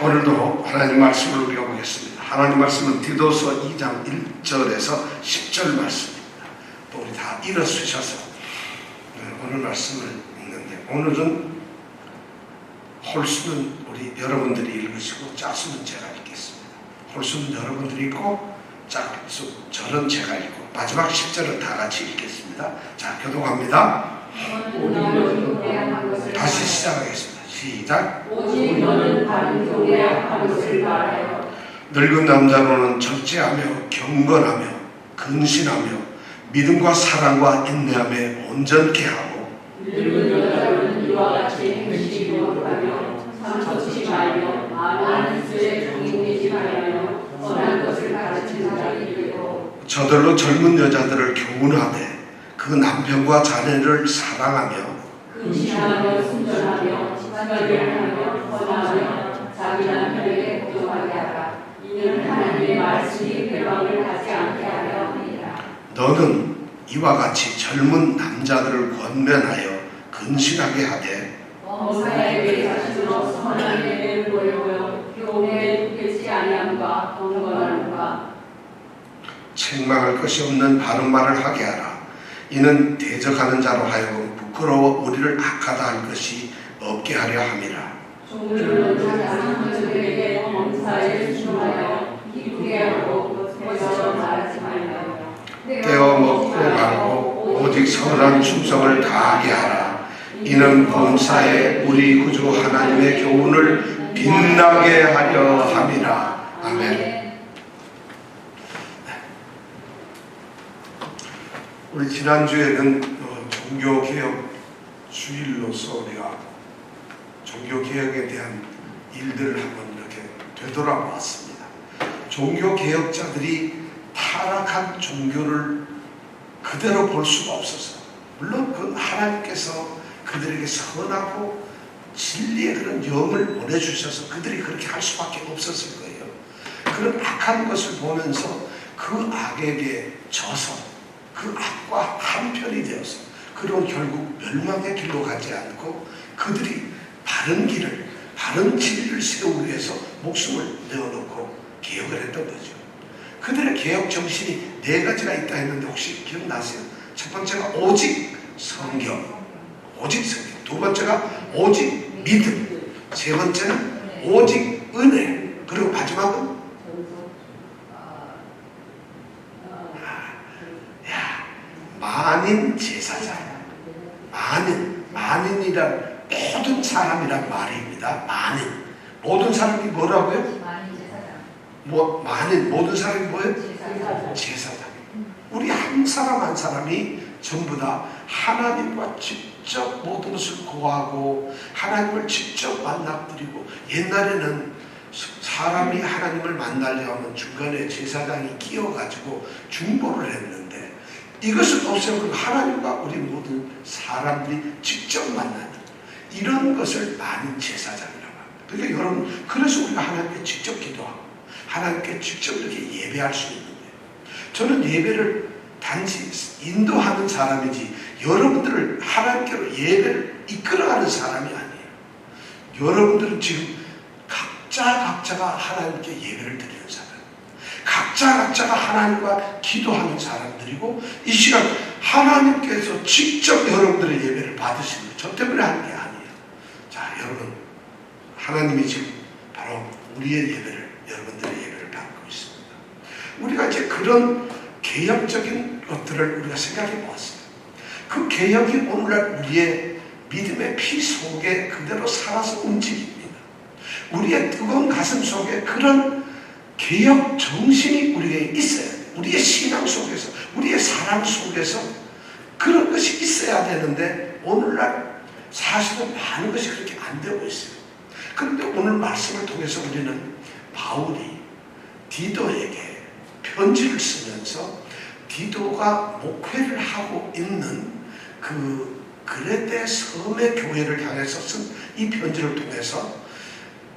오늘도 하나님 말씀을 우리가 보겠습니다. 하나님 말씀은 디도서 2장 1절에서 10절 말씀입니다. 또 우리 다 일어서셔서 오늘 말씀을 읽는데, 오늘은 홀수는 우리 여러분들이 읽으시고 짝수는 제가 읽겠습니다. 홀수는 여러분들이 읽고 짝수 절은 제가 읽고 마지막 10절은 다 같이 읽겠습니다. 자, 교독합니다. 다시 시작하겠습니다. 시작. 오직 너는 다른 교회에 악한 것을 말하여 늙은 남자로는 절제하며 경건하며 근신하며 믿음과 사랑과 인내함에 온전케 하고, 늙은 여자로는 이와 같이 행실이 거룩하며 상처치 말며 많은 수에 종이되지 말며 선한 것을 가르치는 자를 이르고, 저들로 젊은 여자들을 교훈하되 그 남편과 자녀를 사랑하며 근신하며 순전하며 자결을 하며 선하며 자기 남편에게 복종하게 하라. 이는 하나님의 말씀이 회방을 하지 않게 하려 함이라. 너는 이와 같이 젊은 남자들을 권면하여 근신하게 하되 범사에게 자신으로 선한 예를 보이고 교훈에 되지 아니함과 경건함과 책망할 것이 없는 바른 말을 하게 하라. 이는 대적하는 자로 하여금 부끄러워 우리를 악하다 할 것이 없게 하려 함이라. 종들은 자신들에게 범사에 순종하여 기쁘게 하고 거저 말하지 말며 떼어 먹고 말고 오직 선한 충성을 다하게 하라. 이는 범사에 우리 구주 하나님의 교훈을 빛나게 하려 함이라. 아멘. 우리 지난주에는 종교개혁 주일로서 우리가 종교개혁에 대한 일들을 한번 이렇게 되돌아보았습니다. 종교개혁자들이 타락한 종교를 그대로 볼 수가 없어서, 물론 그 하나님께서 그들에게 선하고 진리의 그런 영을 보내주셔서 그들이 그렇게 할 수밖에 없었을 거예요. 그런 악한 것을 보면서 그 악에게 져서 그 악과 한편이 되어서, 그리고 결국 멸망의 길로 가지 않고 그들이 바른 길을, 바른 진리를 세우기 위해서 목숨을 내어놓고 개혁을 했던 거죠. 그들의 개혁 정신이 4가지가 있다 했는데 혹시 기억나세요? 첫 번째가 오직 성경, 오직 성경. 두 번째가 오직 믿음. 세 번째는 오직 은혜. 그리고 마지막은 만인 제사장. 만인이란 모든 사람이란 말입니다. 만인. 모든 사람이 뭐라고요? 만인. 모든 사람이 뭐예요? 제사장. 우리 한 사람 한 사람이 전부 다 하나님과 직접 모든 것을 고하고 하나님을 직접 만나드리고, 옛날에는 사람이 하나님을 만나려 하면 중간에 제사장이 끼어가지고 중보를 했는데, 이것을 없애고 하나님과 우리 모든 사람들이 직접 만나는 이런 것을 만인 제사장이라고 합니다. 그러니까 여러분, 그래서 우리가 하나님께 직접 기도하고 하나님께 직접 이렇게 예배할 수 있는 거예요. 저는 예배를 단지 인도하는 사람이지 여러분들을 하나님께로 예배를 이끌어가는 사람이 아니에요. 여러분들은 지금 각자가 하나님께 예배를 드리는 사람, 각자가 하나님과 기도하는 사람들이고, 이 시간 하나님께서 직접 여러분들의 예배를 받으시는 거예요. 저 때문에 하는 게 아니에요. 자, 여러분, 하나님이 지금 바로 우리의 예배를, 여러분들의 예배를 받고 있습니다. 우리가 이제 그런 개혁적인 것들을 우리가 생각해 보았어요. 그 개혁이 오늘날 우리의 믿음의 피 속에 그대로 살아서 움직입니다. 우리의 뜨거운 가슴 속에 그런 개혁 정신이 우리에게 있어야 돼요. 우리의 신앙 속에서, 우리의 사랑 속에서 그런 것이 있어야 되는데, 오늘날 사실은 많은 것이 그렇게 안 되고 있어요. 그런데 오늘 말씀을 통해서 우리는 바울이 디도에게 편지를 쓰면서 디도가 목회를 하고 있는 그 그레데 섬의 교회를 향해서 쓴 이 편지를 통해서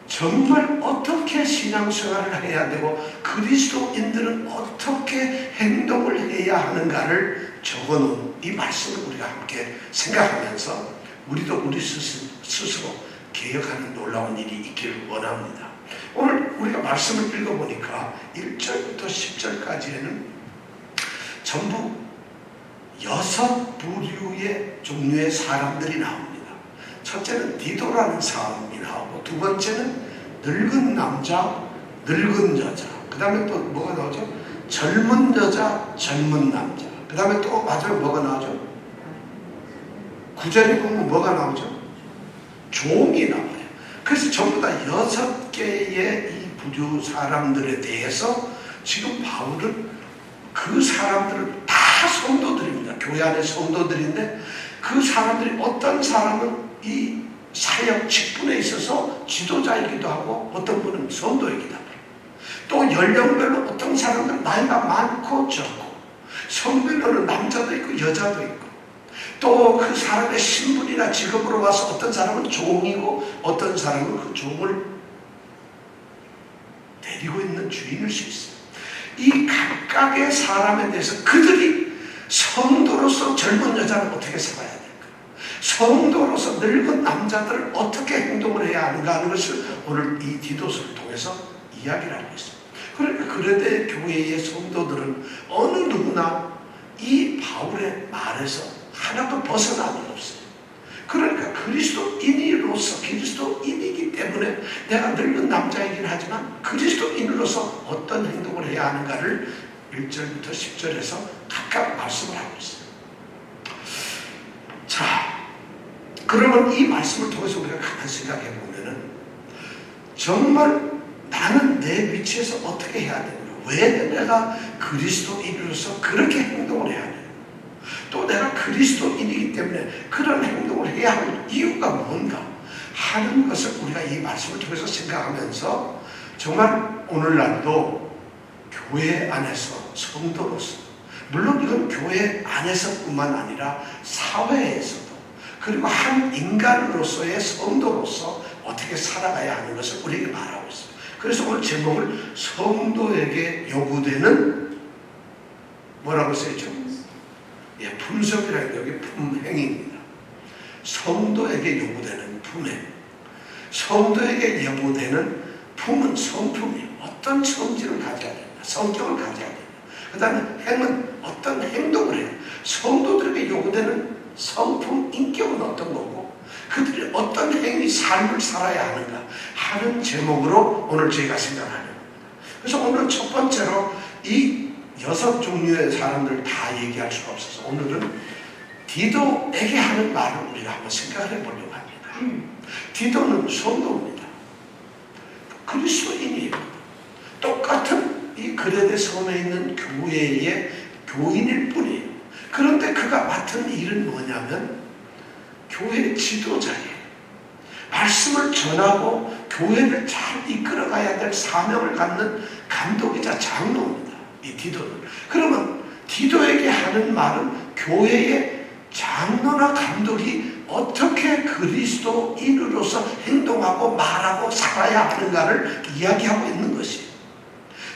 정말 어떻게 신앙생활을 해야 되고 그리스도인들은 어떻게 행동을 해야 하는가를 적어놓은 이 말씀을 우리가 함께 생각하면서 우리도 우리 스스로 개혁하는 놀라운 일이 있기를 원합니다. 오늘 우리가 말씀을 읽어보니까 1절부터 10절까지에는 전부 6부류의 종류의 사람들이 나옵니다. 첫째는 디도라는 사람이 나오고, 두 번째는 늙은 남자, 늙은 여자, 그 다음에 또 뭐가 나오죠? 젊은 여자, 젊은 남자, 그 다음에 또 마지막에 뭐가 나오죠? 9절에 보면 뭐가 나오죠? 종이 나와요. 그래서 전부 다 6개의 이 부류 사람들에 대해서 지금 바울은 그 사람들을 다 성도들입니다. 교회 안에 성도들인데, 그 사람들이 어떤 사람은 이 사역 직분에 있어서 지도자이기도 하고, 어떤 분은 성도이기도 하고, 또 연령별로 어떤 사람들은 나이가 많고 적고, 성별로는 남자도 있고 여자도 있고, 또 그 사람의 신분이나 직업으로 와서 어떤 사람은 종이고 어떤 사람은 그 종을 데리고 있는 주인일 수 있어요. 이 각각의 사람에 대해서 그들이 성도로서 젊은 여자는 어떻게 살아야 될까, 성도로서 늙은 남자들은 어떻게 행동을 해야 하는가 하는 것을 오늘 이 디도서를 통해서 이야기를 하고 있습니다. 그러니까 그런데 교회의 성도들은 어느 누구나 이 바울의 말에서 하나도 벗어남이 없어요. 그러니까 그리스도인으로서, 그리스도인이기 때문에 내가 늙은 남자이긴 하지만 그리스도인으로서 어떤 행동을 해야 하는가를 1절부터 10절에서 각각 말씀을 하고 있어요. 자, 그러면 이 말씀을 통해서 우리가 가만히 생각해 보면은 정말 나는 내 위치에서 어떻게 해야 되는가, 왜 내가 그리스도인으로서 그렇게 행동을 해야 되는가, 또 내가 그리스도인이기 때문에 그런 행동을 해야 할 이유가 뭔가 하는 것을 우리가 이 말씀을 통해서 생각하면서 정말 오늘날도 교회 안에서 성도로서, 물론 이건 교회 안에서뿐만 아니라 사회에서도, 그리고 한 인간으로서의 성도로서 어떻게 살아가야 하는 것을 우리에게 말하고 있습니다. 그래서 오늘 제목을 성도에게 요구되는 뭐라고 써있죠? 품성이라는 게 여기 품행입니다. 성도에게 요구되는 품행. 성도에게 요구되는 품은 성품이에요. 어떤 성질을 가져야 된다, 성격을 가져야 된다. 그 다음에 행은 어떤 행동을 해요. 성도들에게 요구되는 성품, 인격은 어떤 거고, 그들이 어떤 행위, 삶을 살아야 하는가 하는 제목으로 오늘 저희가 생각하는 겁니다. 그래서 오늘 첫 번째로 이 6종류의 사람들 다 얘기할 수가 없어서 오늘은 디도에게 하는 말을 우리가 한번 생각을 해보려고 합니다. 디도는 성도입니다. 그리스도인이에요. 똑같은 이 그레데 섬에 있는 교회의 교인일 뿐이에요. 그런데 그가 맡은 일은 뭐냐면 교회의 지도자예요. 말씀을 전하고 교회를 잘 이끌어가야 될 사명을 갖는 감독이자 장로입니다. 이 디도는. 그러면 디도에게 하는 말은 교회의 장로나 감독이 어떻게 그리스도인으로서 행동하고 말하고 살아야 하는가를 이야기하고 있는 것이에요.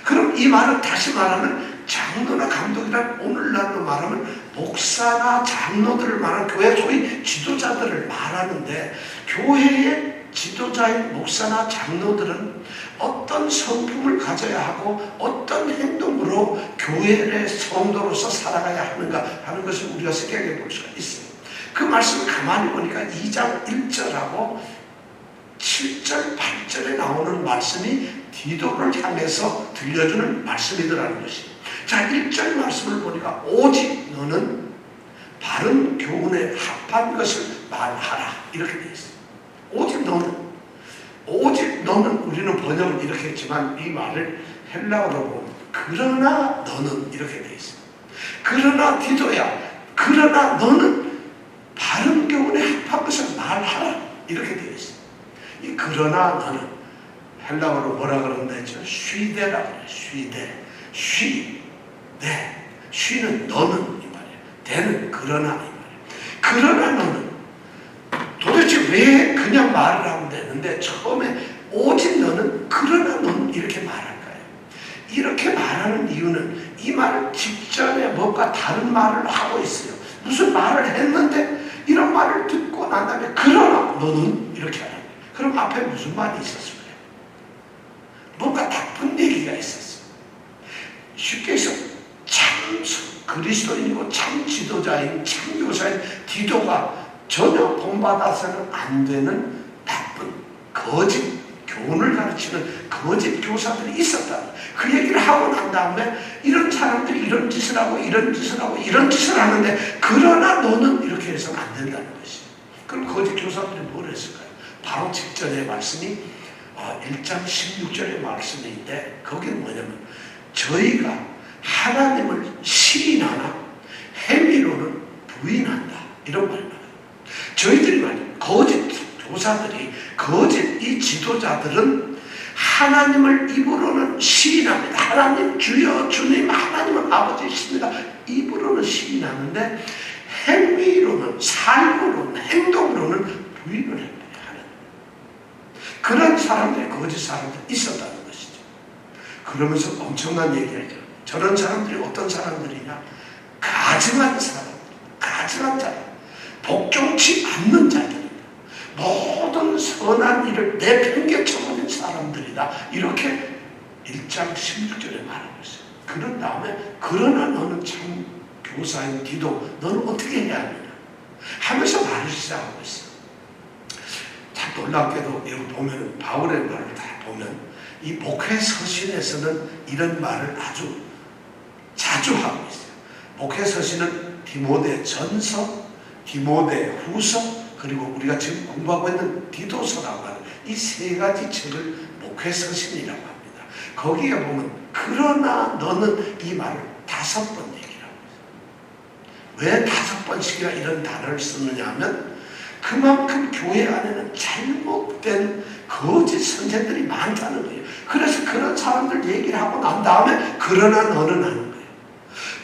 그럼 이 말은 다시 말하면 장로나 감독이란 오늘날로 말하면 목사나 장로들을 말하는 교회 소위 지도자들을 말하는데, 교회의 지도자인 목사나 장로들은 어떤 성품을 가져야 하고 어떤 행동으로 교회의 성도로서 살아가야 하는가 하는 것을 우리가 생각해 볼 수가 있어요. 그 말씀을 가만히 보니까 2장 1절하고 7절, 8절에 나오는 말씀이 디도를 향해서 들려주는 말씀이더라는 것이에요. 자, 1절 말씀을 보니까 오직 너는 바른 교훈에 합한 것을 말하라, 이렇게 되어 있어요. 오직 너는 우리는 번역을 이렇게 했지만 이 말을 헬라어로 보면 그러나 너는 이렇게 되어 있어요. 그러나 디도야, 그러나 너는 바른 교훈에 합한 것을 말하라, 이렇게 되어 있어요. 이 그러나 너는 헬라어로 뭐라 그런다 했죠? 쉬대라 그래요. 쉬는 너는 이 말이에요. 대는 그러나 이 말이에요. 그러나 너는 도대체 왜 그냥 말을 하면 되는데 처음에 오직 너는, 그러나 너는 이렇게 말할까요? 이렇게 말하는 이유는 이 말 직전에 뭔가 다른 말을 하고 있어요. 무슨 말을 했는데 이런 말을 듣고 난 다음에 그러나 너는 이렇게 하는 거예요. 그럼 앞에 무슨 말이 있었을까요? 본받아서는 안 되는 나쁜 거짓 교훈을 가르치는 거짓 교사들이 있었다. 그 얘기를 하고 난 다음에 이런 사람들이 이런 짓을 하고 이런 짓을 하고 이런 짓을 하는데 그러나 너는 이렇게 해서는 안 된다는 것이. 그럼 거짓 교사들이 뭘 했을까요? 바로 직전의 말씀이 1장 16절의 말씀인데 거기는 뭐냐면 저희가 하나님을 시인하나 행위로는 부인한다 이런 말입니다. 저희들이 말이에요. 거짓 교사들이 거짓 이 지도자들은 하나님을 입으로는 시인합니다. 하나님 주여 주님 하나님은 아버지이십니다. 입으로는 시인하는데 행위로는 삶으로는 행동으로는 부인을 합니다. 그런 사람들이 거짓 사람들이 있었다는 것이죠. 그러면서 엄청난 얘기를 해요. 저런 사람들이 어떤 사람들이냐? 가증한 사람, 가증한 자들, 복종치 않는 자들입니다. 모든 선한 일을 내팽개쳐버린 사람들이다. 이렇게 1장 16절에 말하고 있어요. 그런 다음에 그러나 너는 참 교사인 디도 너는 어떻게 해야 하느냐 하면서 말을 시작하고 있어요. 참 놀랍게도 여기 보면 바울의 말을 다 보면 이 목회 서신에서는 이런 말을 아주 자주 하고 있어요. 목회 서신은 디모데 전서, 디모데 후서, 그리고 우리가 지금 공부하고 있는 디도서라고 하는 이 세 가지 책을 목회 서신이라고 합니다. 거기에 보면 그러나 너는 이 말을 5번 얘기라고 해요. 왜 5번씩이나 이런 단어를 쓰느냐 하면 그만큼 교회 안에는 잘못된 거짓 선생들이 많다는 거예요. 그래서 그런 사람들 얘기를 하고 난 다음에 그러나 너는 하는 거예요.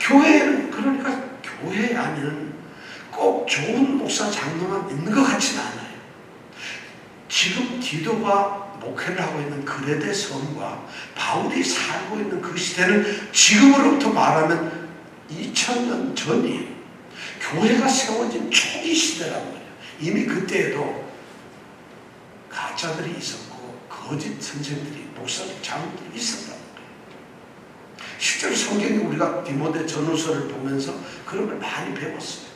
교회는 그러니까 교회 안에는 꼭 좋은 목사 장로만 있는 것 같지는 않아요. 지금 디도가 목회를 하고 있는 그레데 성과 바울이 살고 있는 그 시대는 지금으로부터 말하면 2000년 전이에요. 교회가 세워진 초기 시대라는 거예요. 이미 그때에도 가짜들이 있었고 거짓 선생들이 목사들 장로들이 있었다는 거예요. 실제로 성경에 우리가 디모데 전후서를 보면서 그런 걸 많이 배웠어요.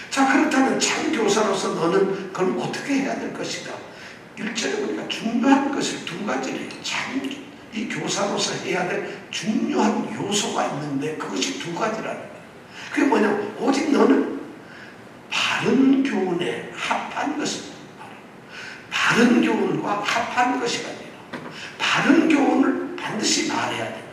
자, 그렇다면 참 교사로서 너는 그럼 어떻게 해야 될 것인가? 1절에 보니까 중요한 것을 2가지를 참 이 교사로서 해야 될 중요한 요소가 있는데 그것이 2가지라는 거예요. 그게 뭐냐면 오직 너는 바른 교훈에 합한 것을 바른 교훈과 합한 것이 아니라 바른 교훈을 반드시 말해야 됩니다.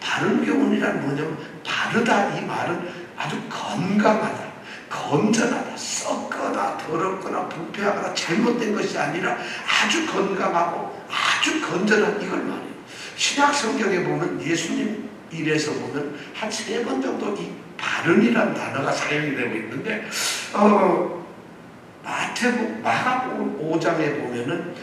바른 교훈이란 뭐냐면 바르다 이 말은 아주 건강하다, 건전하다, 썩거나 더럽거나 부패하거나 잘못된 것이 아니라 아주 건강하고 아주 건전한 이걸 말해요. 신약 성경에 보면 예수님 일에서 보면 한 3번 정도 이 바른이라는 단어가 사용이 되고 있는데 마가복음 5장에 보면은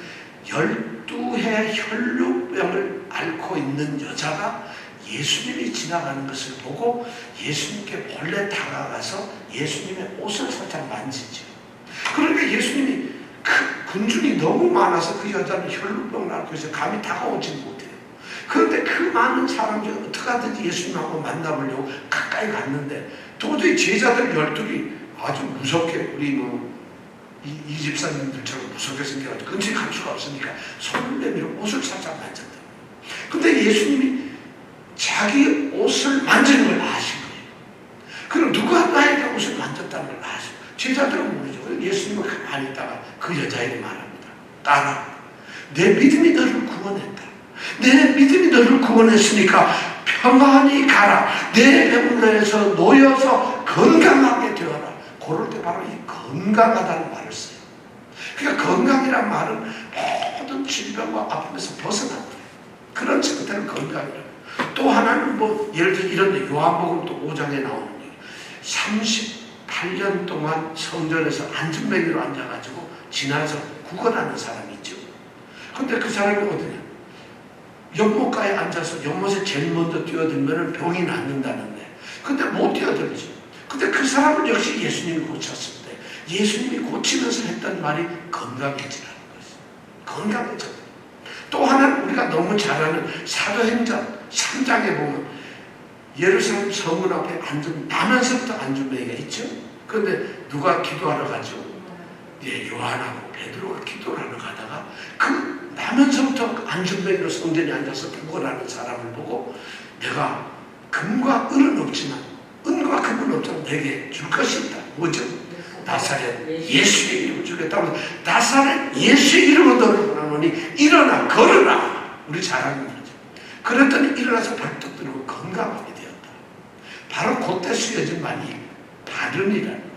12해 혈루병을 앓고 있는 여자가 예수님이 지나가는 것을 보고 예수님께 몰래 다가가서 예수님의 옷을 살짝 만지죠. 그러니까 예수님이 그 군중이 너무 많아서 그 여자는 혈루병을 앓고 있어서 감히 다가오지 못해요. 그런데 그 많은 사람 중에 어떻게 하든지 예수님하고 만나보려고 가까이 갔는데 도저히 제자들 12이 아주 무섭게 우리 이 집사님들처럼 무섭게 생겨가지고 근처에 갈 수가 없으니까 손을 내밀어 옷을 살짝 만졌다. 근데 예수님이 자기 옷을 만지는 걸 아신 거예요. 그럼 누가 나에게 옷을 만졌다는 걸 아신 거예요. 제자들은 모르죠. 예수님은 가만히 있다가 그 여자에게 말합니다. 딸아, 내 믿음이 너를 구원했다. 내 믿음이 너를 구원했으니까 평안히 가라. 내 병들에서 놓여서 건강하게 되어라. 그럴 때 바로 이 건강하다는 말을 써요. 그러니까 건강이란 말은 모든 질병과 아픔에서 벗어난다. 그런 상태는 건강이라고. 또 하나는 예를 들어 이런데 요한복음 또 5장에 나오는 게 38년 동안 성전에서 안전뱅이로 앉아가지고 지나서 구걸하는 사람이 있죠. 근데 그 사람이 어디냐? 연못가에 앉아서 연못에 제일 먼저 뛰어들면 병이 낫는다는데 근데 못 뛰어들죠. 근데 그 사람은 역시 예수님이 고쳤을 때 예수님이 고치면서 했던 말이 건강해지라는 것이죠. 건강해져. 또 하나는 우리가 너무 잘 아는 사도행전 3장에 보면 예루살렘 성문 앞에 나면서부터 안전뱅이가 있죠. 그런데 누가 기도하러 가죠? 요한하고 베드로가 기도를 하러 가다가 그 나면서부터 안전뱅이로 성전에 앉아서 구걸하는 사람을 보고 내가 금과 은은 없지만 은과 금은 없지만 내게 줄 것이 있다. 뭐죠? 나사렛 예수의 이름을 주겠다고. 나사렛 예수의 이름으로 너를 보내노니 일어나 걸으라. 우리 잘 아는 거죠. 그랬더니 일어나서 벌떡 들고 건강하게 되었다. 바로 그때 쓰여진 말이 바른이라는 말.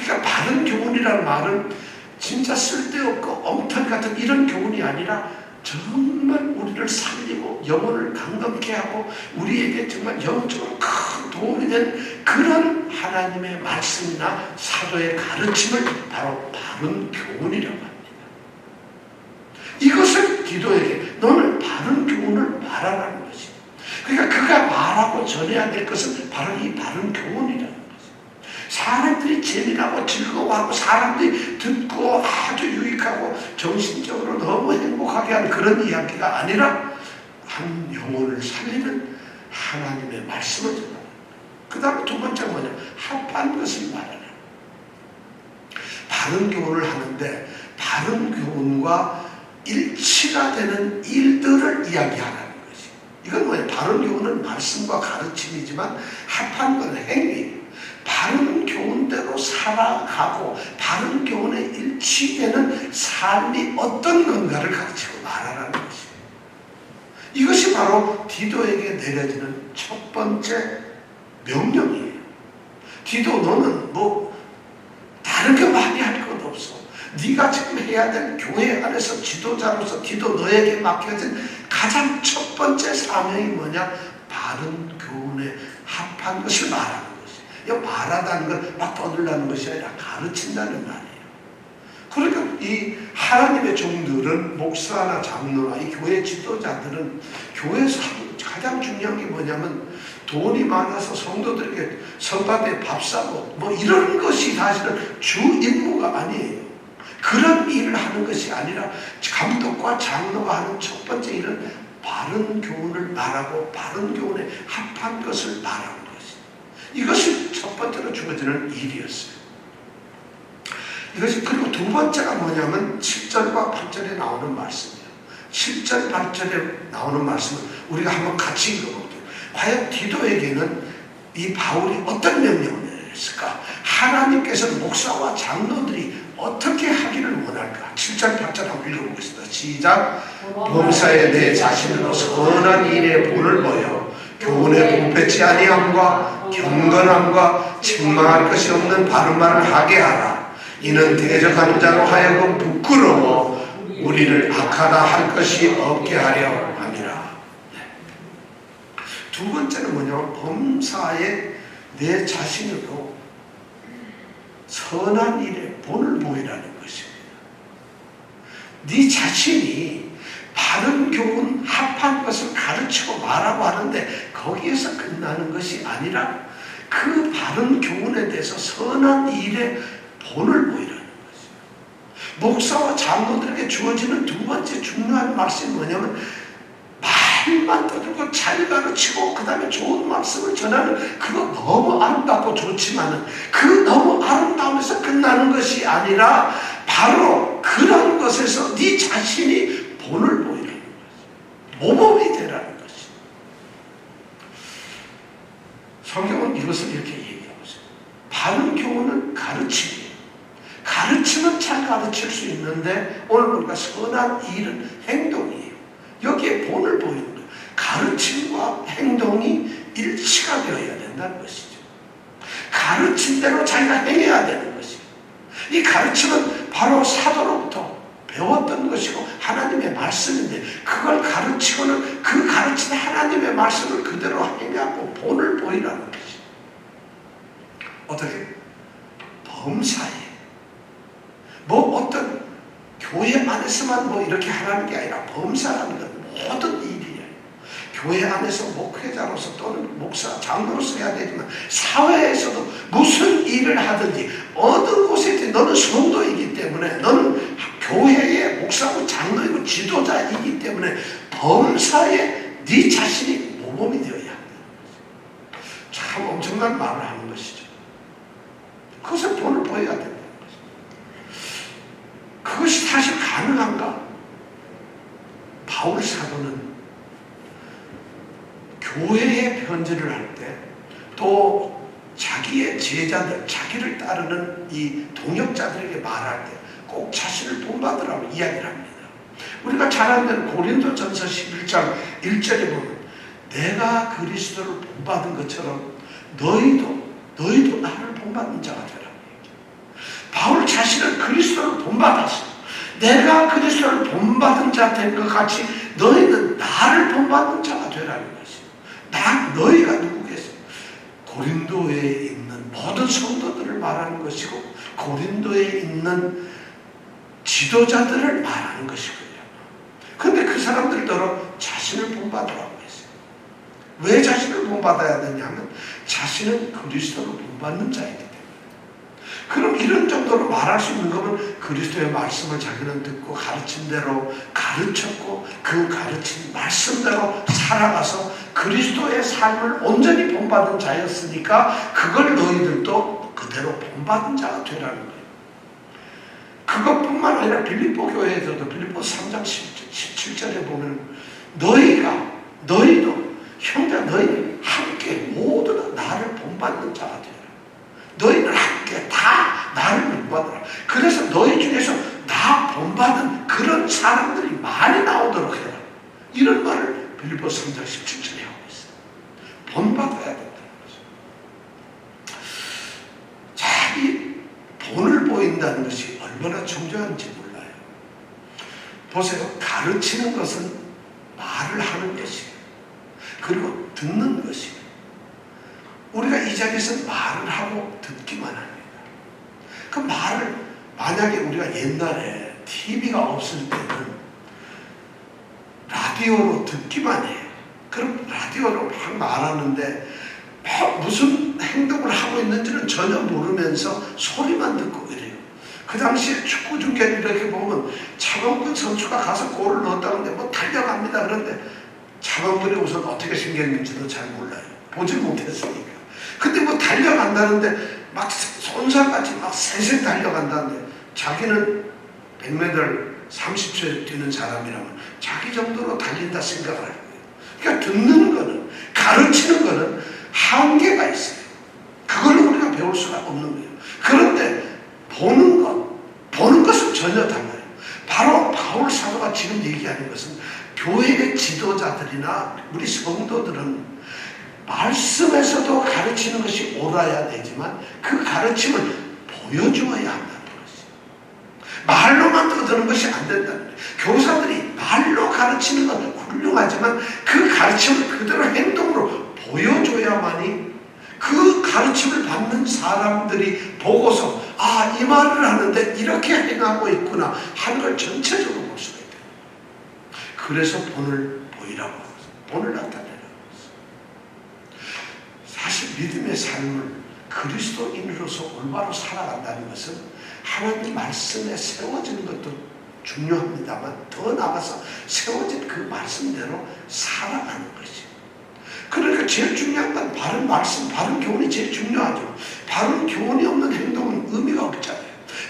그러니까 바른 교훈이라는 말은 진짜 쓸데없고 엉터리 같은 이런 교훈이 아니라 정말 우리를 살리고 영혼을 강건케 하고 우리에게 정말 영적으로 큰 도움이 되는 그런 하나님의 말씀이나 사도의 가르침을 바로 바른 교훈이라고 합니다. 이것을 디도에게 너는 바른 교훈을 말하라는 것이. 그러니까 그가 말하고 전해야 될 것은 바로 이 바른 교훈이라는 것이. 사람들이 재미나고 즐거워하고 사람들이 듣고 아주 유익하고 정신적으로 너무 행복하게 하는 그런 이야기가 아니라 한 영혼을 살리는 하나님의 말씀을 전하는. 그 다음에 두 번째 뭐냐? 합한 것을 말하라. 바른 교훈을 하는데 바른 교훈과 일치가 되는 일들을 이야기하라는 것이. 이건 뭐예요? 바른 교훈은 말씀과 가르침이지만 합한 건 행위. 바른 교훈대로 살아가고 바른 교훈에 일치되는 삶이 어떤 건가를 가르치고 말하라는 것이에요. 이것이 바로 디도에게 내려지는 첫 번째 명령이에요. 디도 너는 뭐 다른 거 많이 할 것 없어. 네가 지금 해야 될 교회 안에서 지도자로서 디도 너에게 맡겨진 가장 첫 번째 사명이 뭐냐? 바른 교훈에 합한 것을 말하는 것이에요. 말하다는 건 막 떠들라는 것이 아니라 가르친다는 말이에요. 그러니까 이 하나님의 종들은 목사나 장로나 이 교회 지도자들은 교회에서 가장 중요한 게 뭐냐면 돈이 많아서 성도들에게 성가대 밥 사고 뭐 이런 것이 사실은 주 임무가 아니에요. 그런 일을 하는 것이 아니라 감독과 장로가 하는 첫 번째 일은 바른 교훈을 말하고 바른 교훈에 합한 것을 말하는 것이에요. 이것이 첫 번째로 주어지는 일이었어요. 이것이 그리고 두 번째가 뭐냐면 7절과 8절에 나오는 말씀이에요. 7절, 8절에 나오는 말씀을 우리가 한번 같이 읽어볼게요. 과연 디도에게는 이 바울이 어떤 명령을 내렸을까? 하나님께서는 목사와 장로들이 어떻게 하기를 원할까? 7절, 8절 한번 읽어보겠습니다. 시작. 범사에 내 자신으로 선한 일에 본을 보여 교훈에 분배치 아니함과 경건함과 책망할 것이 없는 바른 말을 하게 하라. 이는 대적하는 자로 하여금 부끄러워 우리를 악하다 할 것이 없게 하려 함이라. 두 번째는 뭐냐면 범사에 내 자신으로 선한 일에 본을 보이라는 것입니다. 네 자신이 바른 교훈 합한 것을 가르치고 말하고 하는데 거기에서 끝나는 것이 아니라 그 바른 교훈에 대해서 선한 일에 본을 보이라는 것입니다. 목사와 장로들에게 주어지는 두 번째 중요한 말씀이 뭐냐면 말만 떠들고 잘 가르치고 그 다음에 좋은 말씀을 전하는 그거 너무 아름답고 좋지만은 그 너무 아름다움에서 끝나는 것이 아니라 바로 그런 것에서 네 자신이 본을 보이라는 것이 모범이 되라는 것이. 성경은 이것을 이렇게 얘기하고 있어요. 바른 교훈은 가르침이에요. 가르침은 잘 가르칠 수 있는데 오늘 우리가 선한 일은 행동이에요. 여기에 본을 보이는 거예요. 가르침과 행동이 일치가 되어야 된다는 것이죠. 가르친 대로 자기가 행해야 되는 것이에요. 이 가르침은 바로 사도로부터 배웠던 것이고 하나님의 말씀인데 그걸 가르치고는 그 가르친 하나님의 말씀을 그대로 행하고 본을 보이라는 것이죠. 어떻게? 범사에 뭐 어떤 교회 안에서만 뭐 이렇게 하라는 게 아니라 범사라는 건 모든 일이에요. 교회 안에서 목회자로서 또는 목사, 장로로서 해야 되지만 사회에서도 무슨 일을 하든지 어느 곳에든 너는 성도이기 때문에 너는 교회의 목사고 장로이고 지도자이기 때문에 범사에 네 자신이 모범이 되어야 한다는 거죠. 참 엄청난 말을 하는 것이죠. 그것을 본을 보여야 된다는 것이죠. 그것이 사실 가능한가? 바울 사도는 교회에 편지를 할 때 또 자기의 제자들, 자기를 따르는 이 동역자들에게 말할 때 꼭 자신을 본받으라고 이야기를 합니다. 우리가 잘 아는 고린도전서 11장 1절에 보면 내가 그리스도를 본받은 것처럼 너희도 나를 본받는 자가 되라. 바울 자신은 그리스도를 본받았어. 내가 그리스도를 본받은 자 된 것 같이 너희는 나를 본받는 자가 되라는 것이야. 너희가 누구겠어? 고린도에 있는 모든 성도들을 말하는 것이고 고린도에 있는 지도자들을 말하는 것이고요. 그런데 그 사람들더러 자신을 본받으라고 했어요. 왜 자신을 본받아야 되냐면 자신은 그리스도를 본받는 자이기 때문에. 그럼 이런 정도로 말할 수 있는 거면 그리스도의 말씀을 자기는 듣고 가르친 대로 가르쳤고 그 가르친 말씀대로 살아가서 그리스도의 삶을 온전히 본받은 자였으니까 그걸 너희들도 그대로 본받은 자가 되라는 거예요. 그것뿐만 아니라 빌립보 교회에서도 빌립보 3장 17절에 보면 너희도 형제 너희는 함께 모두 나를 본받는 자가 되라. 너희는 함께 다 나를 본받으라. 그래서 너희 중에서 나 본받은 그런 사람들이 많이 나오도록 해라. 이런 말을 빌립보 3장 17절에 하고 있어요. 본받아야 된다는 거죠. 자기 본을 보인다는 것이 얼마나 중요한지 몰라요. 보세요. 가르치는 것은 말을 하는 것이에요. 그리고 듣는 것이에요. 우리가 이 자리에서 말을 하고 듣기만 합니다. 그 말을 만약에 우리가 옛날에 TV가 없을 때는 라디오로 듣기만 해요. 그럼 라디오로 막 말하는데 무슨 행동을 하고 있는지는 전혀 모르면서 소리만 듣고 이래요. 그 당시에 축구 중계를 이렇게 보면 차범근 선수가 가서 골을 넣었다는데 뭐 달려갑니다. 그런데 차범근이 우선 어떻게 생겼는지도 잘 몰라요. 보지 못했으니까. 근데 뭐 달려간다는데 막 손살같이 막 세세 달려간다는데 자기는 100m 30초에 뛰는 사람이라면 자기 정도로 달린다 생각을 할 거예요. 그러니까 듣는 거는, 가르치는 거는 한계가 있어요. 그걸로 우리가 배울 수가 없는 거예요. 그런데 보는 것은 전혀 달라요. 바로 바울 사도가 지금 얘기하는 것은 교회의 지도자들이나 우리 성도들은 말씀에서도 가르치는 것이 옳아야 되지만 그 가르침을 보여주어야 한다는 것이죠. 말로만 듣는 것이 안 된다는 거예요. 교사들이 말로 가르치는 건 훌륭하지만 그 가르침을 그대로 행동으로 보여줘야만이 그 가르침을 받는 사람들이 보고서 이 말을 하는데 이렇게 행하고 있구나 하는 걸 전체적으로 볼 수가 있다. 그래서 본을 보이라고 하죠. 본을 나타내라고 하죠. 사실 믿음의 삶을 그리스도인으로서 올바로 살아간다는 것은 하나님 말씀에 세워지는 것도 중요합니다만 더 나아가서 세워진 그 말씀대로 살아가는 것이죠. 그러니까 제일 중요한 건 바른 말씀, 바른 교훈이 제일 중요하죠. 바른 교훈이 없는 행동은 의미가 없잖아요.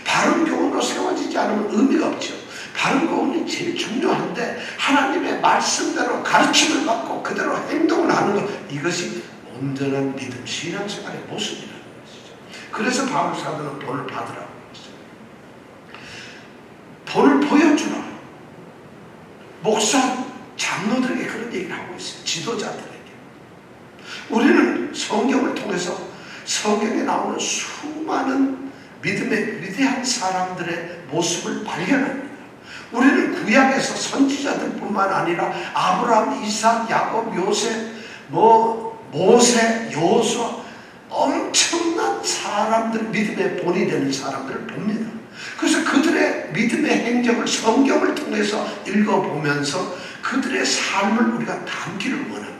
바른 교훈으로 세워지지 않으면 의미가 없죠. 바른 교훈이 제일 중요한데 하나님의 말씀대로 가르침을 받고 그대로 행동을 하는 것, 이것이 온전한 믿음, 신앙생활의 모습이라는 것이죠. 그래서 바울 사도는 본을 받으라고 했어요. 본을 보여주라. 목사, 장로들에게 그런 얘기를 하고 있어요. 지도자들에게. 우리는 성경을 통해서 성경에 나오는 수많은 믿음의 위대한 사람들의 모습을 발견합니다. 우리는 구약에서 선지자들뿐만 아니라 아브라함, 이삭, 야곱, 요셉, 모세, 여호수아, 엄청난 사람들, 믿음의 본이 되는 사람들을 봅니다. 그래서 그들의 믿음의 행적을 성경을 통해서 읽어보면서 그들의 삶을 우리가 담기를 원합니다.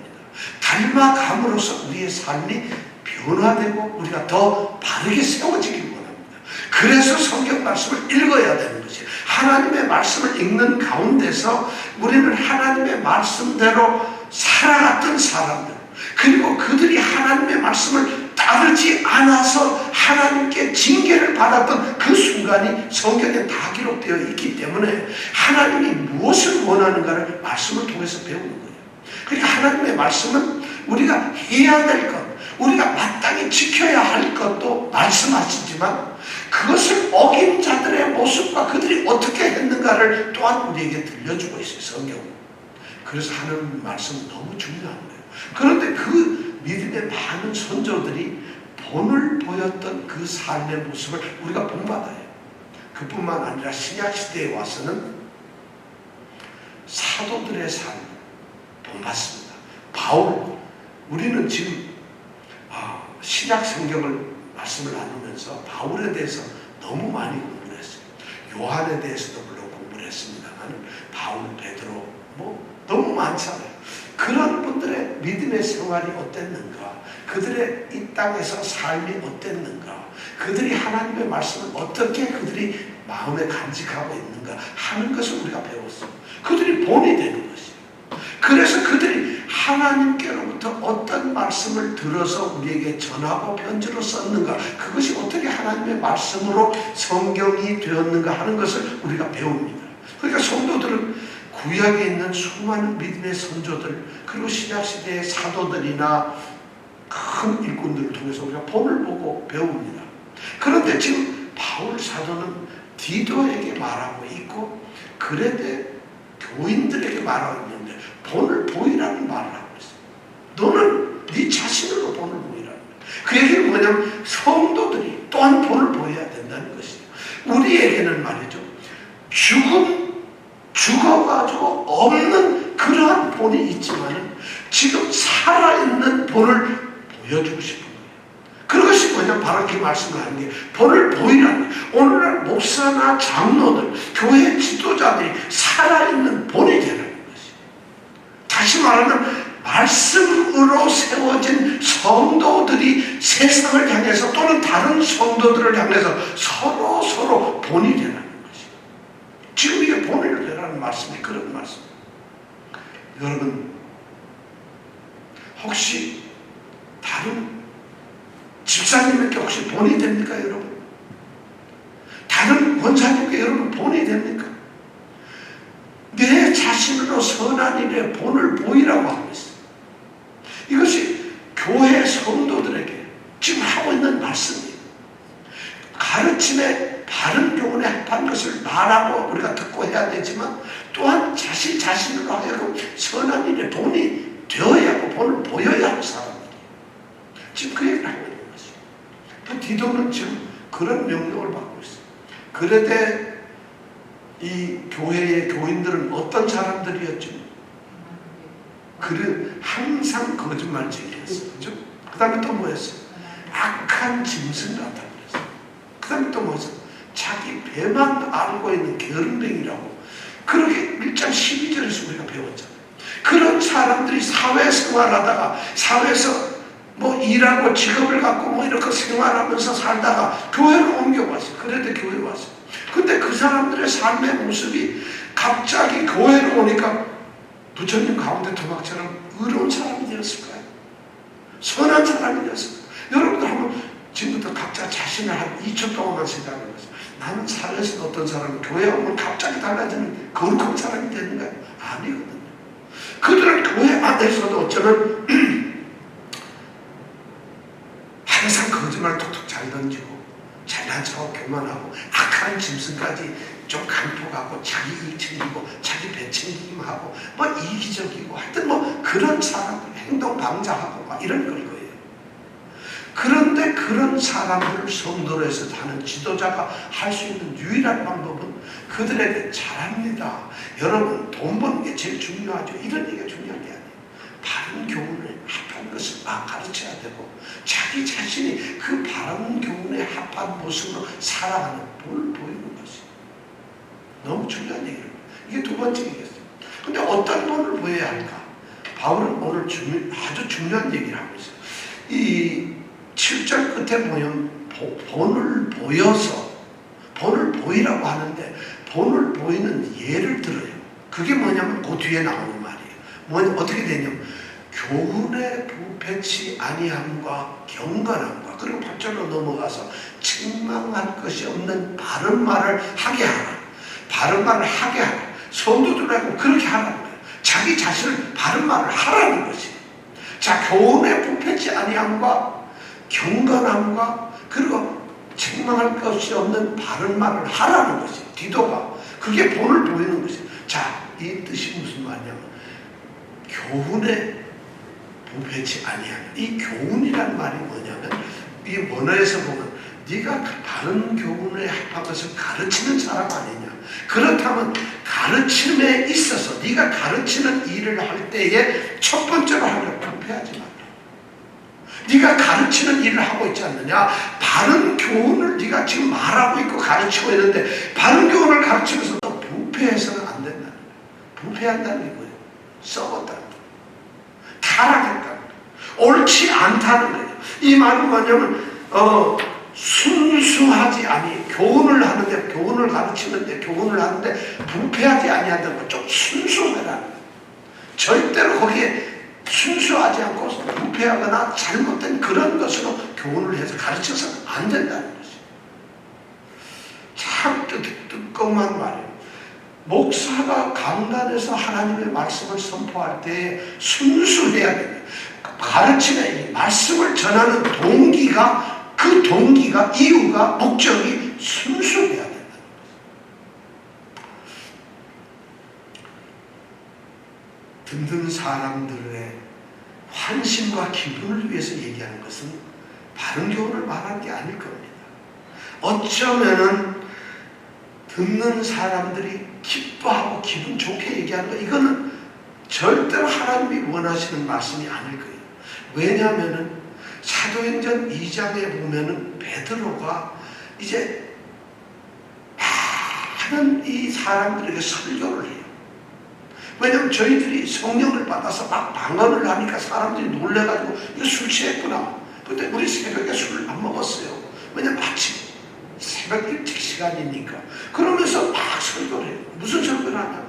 닮아감으로써 우리의 삶이 변화되고 우리가 더 바르게 세워지길 원합니다. 그래서 성경 말씀을 읽어야 되는 것이에요. 하나님의 말씀을 읽는 가운데서 우리는 하나님의 말씀대로 살아갔던 사람들, 그리고 그들이 하나님의 말씀을 따르지 않아서 하나님께 징계를 받았던 그 순간이 성경에 다 기록되어 있기 때문에 하나님이 무엇을 원하는가를 말씀을 통해서 배우는 거예요. 그러니까 하나님의 말씀은 우리가 해야 될 것, 우리가 마땅히 지켜야 할 것도 말씀하시지만 그것을 어긴 자들의 모습과 그들이 어떻게 했는가를 또한 우리에게 들려주고 있어요. 성경은. 그래서 하나님 말씀은 너무 중요한 거예요. 그런데 그 믿음의 많은 선조들이 본을 보였던 그 삶의 모습을 우리가 본받아요. 그뿐만 아니라 신약시대에 와서는 사도들의 삶을 본받습니다. 바울, 우리는 지금 신약 성경을 말씀을 나누면서 바울에 대해서 너무 많이 공부를 했어요. 요한에 대해서도 물론 공부를 했습니다만 바울, 베드로 너무 많잖아요. 그런 분들의 믿음의 생활이 어땠는가, 그들의 이 땅에서 삶이 어땠는가, 그들이 하나님의 말씀을 어떻게 그들이 마음에 간직하고 있는가 하는 것을 우리가 배웠어요. 그들이 본이 되는 것이에요. 그래서 그들이 하나님께로부터 어떤 말씀을 들어서 우리에게 전하고 편지로 썼는가, 그것이 어떻게 하나님의 말씀으로 성경이 되었는가 하는 것을 우리가 배웁니다. 그러니까 성도들은 구약에 있는 수많은 믿음의 선조들, 그리고 신약시대의 사도들이나 큰 일꾼들을 통해서 우리가 본을 보고 배웁니다. 그런데 지금 바울 사도는 디도에게 말하고 있고 그레데 교인들에게 말하고 있는데 본을 보이라는 말을 하고 있어요. 너는 네 자신으로 본을 보이라는 거예요. 그 얘기는 뭐냐면 성도들이 또한 본을 보여야 된다는 것이에요. 우리에게는 말이죠, 죽어가지고 없는 그러한 본이 있지만은 지금 살아있는 본을 보여주고 싶은 거예요. 그것이 뭐냐, 바로 그 말씀을 하는 게 본을 보이라는 거예요. 오늘날 목사나 장로들, 교회 지도자들이 살아있는 본이 되는 것이에요. 다시 말하면 말씀으로 세워진 성도들이 세상을 향해서 또는 다른 성도들을 향해서 서로 본이 되는 것이에요. 지금 이게 본을 되라는 말씀이 그런 말씀이에요. 여러분, 혹시 다른 집사님에게 혹시 본이 됩니까, 여러분? 다른 권사님께 여러분 본이 됩니까? 내 자신으로 선한 일에 본을 보이라고 하고 있어요. 이것이 교회 성도들에게 지금 하고 있는 말씀이에요. 가르침에 바른 교훈에 합한 것을 말하고 우리가 듣고 해야 되지만 또한 자신으로 하여금 선한 일에 본이 되어야 하고 본을 보여야 하는 사람들이에요. 지금 그 얘기를 하고 있는 것이에요. 그 디도는 지금 그런 명령을 받고 있어요. 그런데 이 교회의 교인들은 어떤 사람들이었죠? 그는 항상 거짓말쟁이였어요. 그죠? 그 다음에 또 뭐였어요? 악한 짐승 같다 그랬어요. 그 다음에 또 뭐였어요? 자기 배만 알고 있는 게으름뱅이라고. 그렇게 1장 12절에서 우리가 배웠잖아요. 그런 사람들이 사회생활하다가 사회에서 일하고 직업을 갖고 이렇게 생활하면서 살다가 교회로 옮겨왔어요. 그래도 교회에 왔어요. 근데 그 사람들의 삶의 모습이 갑자기 교회로 오니까 부처님 가운데 토막처럼 의로운 사람이 되었을까요? 선한 사람이 되었을까요? 여러분들 한번 지금부터 각자 자신을 한 2초 동안만 생각해보세요. 나는 사회에서 어떤 사람은 교회 오면 갑자기 달라지는 거룩한 사람이 되는가요? 아니거든요. 그들은 교회 안에서도 어쩌면 항상 거짓말 톡톡 잘 던지고 잘난 척하고 교만하고 악한 짐승까지 좀 간폭하고 자기 이익 챙기고 자기 배 챙기기만 하고 이기적이고 하여튼 그런 사람들 행동 방자하고 이런 걸 거예요. 그런데 그런 사람들을 성도로 해서 하는 지도자가 할 수 있는 유일한 방법은 그들에게 잘합니다. 여러분 돈 버는 게 제일 중요하죠. 이런 얘기가 중요한 게 아니에요. 바른 교훈을 합한 것을 가르쳐야 되고 자기 자신이 그 바른 교훈에 합한 모습으로 살아가는 본을 보이는 것이에요. 너무 중요한 얘기를. 이게 두 번째 얘기였어요. 근데 어떤 본을 보여야 할까? 바울은 오늘 아주 중요한 얘기를 하고 있어요. 이 7절 끝에 보면 본을 보여서 본을 보이라고 하는데 본을 보이는 예를 들어요. 그게 뭐냐면 그 뒤에 나오는 말이에요. 어떻게 되냐면 교훈에 부패치 아니함과 경건함과, 그리고 8절로 넘어가서 책망할 것이 없는 바른 말을 하게 하라. 바른 말을 하게 하라. 성도들하고 그렇게 하라는 거예요. 자기 자신을 바른 말을 하라는 거지. 자, 교훈에 부패치 아니함과 경건함과, 그리고 책망할 것이 없는 바른 말을 하라는 것이, 디도가 그게 본을 보이는 것이. 자, 이 뜻이 무슨 말이냐면 교훈에 부패치 아니하면, 이 교훈이란 말이 뭐냐면, 이 원어에서 보면 네가 바른 교훈에 합한 것을 가르치는 사람 아니냐. 그렇다면 가르침에 있어서 네가 가르치는 일을 할 때에 첫 번째로 하려 부패하지 마라. 네가 가르치는 일을 하고 있지 않느냐. 바른 교훈을 네가 지금 말하고 있고 가르치고 있는데, 바른 교훈을 가르치면서 너 부패해서는 안 된다는 거예요. 부패한다는 게 뭐예요? 썩었다는 거예요. 타락했다는 거예요. 옳지 않다는 거예요. 이 말은 뭐냐면 순수하지 아니, 교훈을 하는데, 교훈을 가르치는데, 교훈을 하는데 부패하지 아니한다는 거. 좀 순수해라. 절대로 거기에 순수하지 않고 부패하거나 잘못된 그런 것으로 교훈을 해서 가르쳐서는 안 된다는 것이. 참 뜨끔한 말이에요. 목사가 강단에서 하나님의 말씀을 선포할 때 순수해야 됩니다. 가르침의 이 말씀을 전하는 동기가, 그 동기가, 이유가, 목적이 순수해야 된다는 것입니다. 듣는 사람들의 환심과 기분을 위해서 얘기하는 것은 바른 교훈을 말하는 게 아닐 겁니다. 어쩌면은 듣는 사람들이 기뻐하고 기분 좋게 얘기하는 거, 이거는 절대로 하나님이 원하시는 말씀이 아닐 거예요. 왜냐하면은 사도행전 2장에 보면은 베드로가 이제 많은 이 사람들에게 설교를 해요. 왜냐하면 저희들이 성령을 받아서 막 방언을 하니까 사람들이 놀래가지고 이거 술 취했구나. 근데 우리 새벽에 술을 안 먹었어요. 왜냐하면 아침 새벽 일찍 시간이니까. 그러면서 막 설교를 해요. 무슨 설교를 하냐면,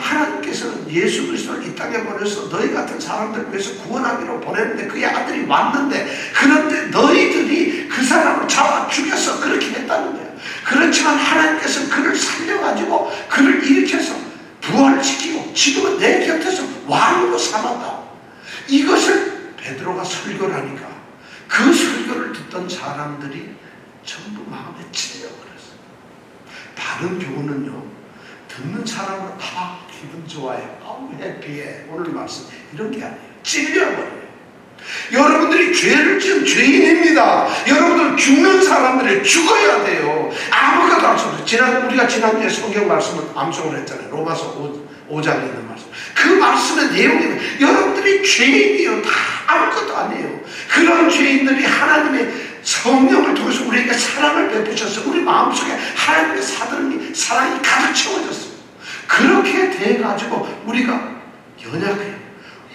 하나님께서는 예수 그리스도를 이 땅에 보내서 너희 같은 사람들을 위해서 구원하기로 보냈는데, 그의 아들이 왔는데, 그런데 너희들이 그 사람을 잡아 죽여서 그렇게 했다는 거예요. 그렇지만 하나님께서는 그를 살려가지고 그를 일으켜서 부활시키고 지금은 내 곁에서 왕으로 삼았다. 이것을 베드로가 설교를 하니까 그 설교를 듣던 사람들이 전부 마음에 찔려버렸어요. 다른 교훈은요, 듣는 사람은 기분 좋아요, 해피해, 오늘 말씀, 이런 게 아니에요. 찔려버려요. 여러분들이 죄를 지은 죄인입니다. 여러분들 죽는 사람들이 죽어야 돼요. 아무것도 할 수 없어요. 우리가 지난주에 성경 말씀을 암송을 했잖아요. 로마서 5장에 있는 말씀. 그 말씀의 내용이 여러분들이 죄인이에요. 다 아무것도 아니에요. 그런 죄인들이 하나님의 성령을 통해서 우리에게 사랑을 베푸셨어요. 우리 마음속에 하나님의 사랑이 가득 채워졌어요. 그렇게 돼가지고 우리가 연약해요.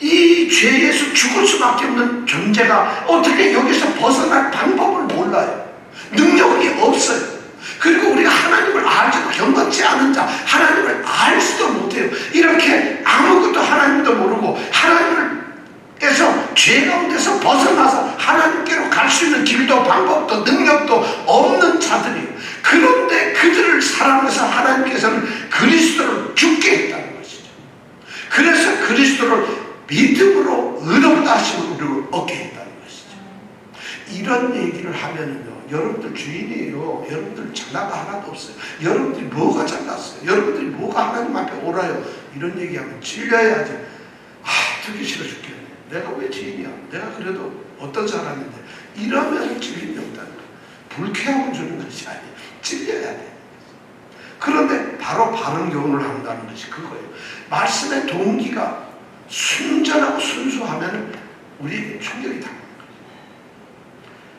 이 죄에서 죽을 수밖에 없는 존재가 어떻게 여기서 벗어날 방법을 몰라요. 능력이 없어요. 그리고 우리가 하나님을 알지도 경건치 않은 자, 하나님을 알 수도 못해요. 이렇게 아무것도 하나님도 모르고 하나님께서 죄 가운데서 벗어나서 하나님께로 갈 수 있는 길도 방법도 능력도 없는 자들이에요. 그런데 그들을 사랑해서 하나님께서는 그리스도를 죽게 했다는 것이죠. 그래서 그리스도를 믿음으로 의롭다 하심을 우리를 얻게 했다는 것이죠. 이런 얘기를 하면은요, 여러분들 주인이에요. 여러분들 잘난 거 하나도 없어요. 여러분들이 뭐가 잘났어요? 여러분들이 뭐가 하나님 앞에 옳아요? 이런 얘기하면 찔려야지. 듣기 싫어 죽겠네. 내가 왜 주인이야? 내가 그래도 어떤 사람인데. 이러면 찔림이 없다는 거예요. 불쾌함을 주는 것이 아니에요. 찔려야 돼요. 그런데 바로 바른 교훈을 한다는 것이 그거예요. 말씀의 동기가 순전하고 순수하면 우리에게 충격이 당하는 거예요.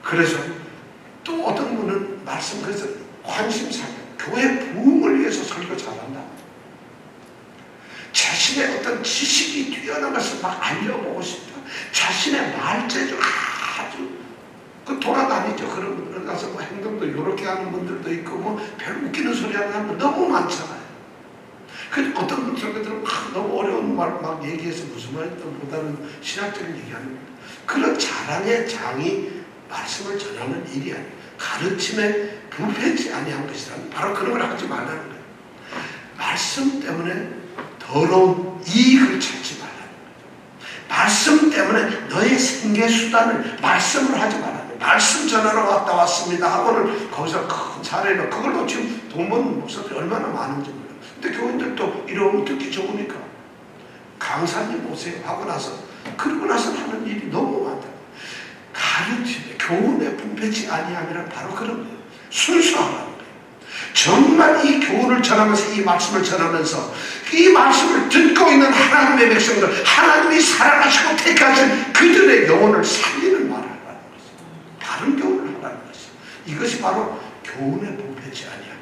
그래서 또 어떤 분은 말씀, 그래서 관심사가 교회 부흥을 위해서 설교 잘한다. 자신의 어떤 지식이 뛰어난 것을 막 알려보고 싶다. 자신의 말재주 아주 돌아다니죠. 그런 분들 가서 뭐 행동도 이렇게 하는 분들도 있고, 뭐 별 웃기는 소리 하는 사람도 너무 많잖아요. 그 어떤 분들 설교들은 막 너무 어려운 말 막 얘기해서 무슨 말인지보다는 신학적인 얘기하는 겁니다. 그런 자랑의 장이 말씀을 전하는 일이 아니에요. 가르침에 부패치 아니한 것이라는 바로 그런 걸 하지 말라는 거예요. 말씀 때문에 더러운 이익을 찾지 말라는 거예요. 말씀 때문에 너의 생계수단을 말씀을 하지 말라는 거예요. 말씀 전하러 왔습니다 하고는 거기서 큰 사례로 그걸로 지금 돈 버는 목사들이 얼마나 많은지 몰라요. 근데 교인들도 이러면 듣기 좋으니까 강사님 오세요 하고 나서 그러고 나서 하는 일이 너무 많다. 가르침에 교훈에 분배치 아니함이란 바로 그런 거예요. 순수하라는 거예요. 정말 이 교훈을 전하면서 이 말씀을 전하면서 이 말씀을 듣고 있는 하나님의 백성들, 하나님이 사랑하시고 택하신 그들의 영혼을 살리는 말을 하라는 것이죠. 바른 교훈을 하라는 것이죠. 이것이 바로 교훈에 분배치 아니함이에요.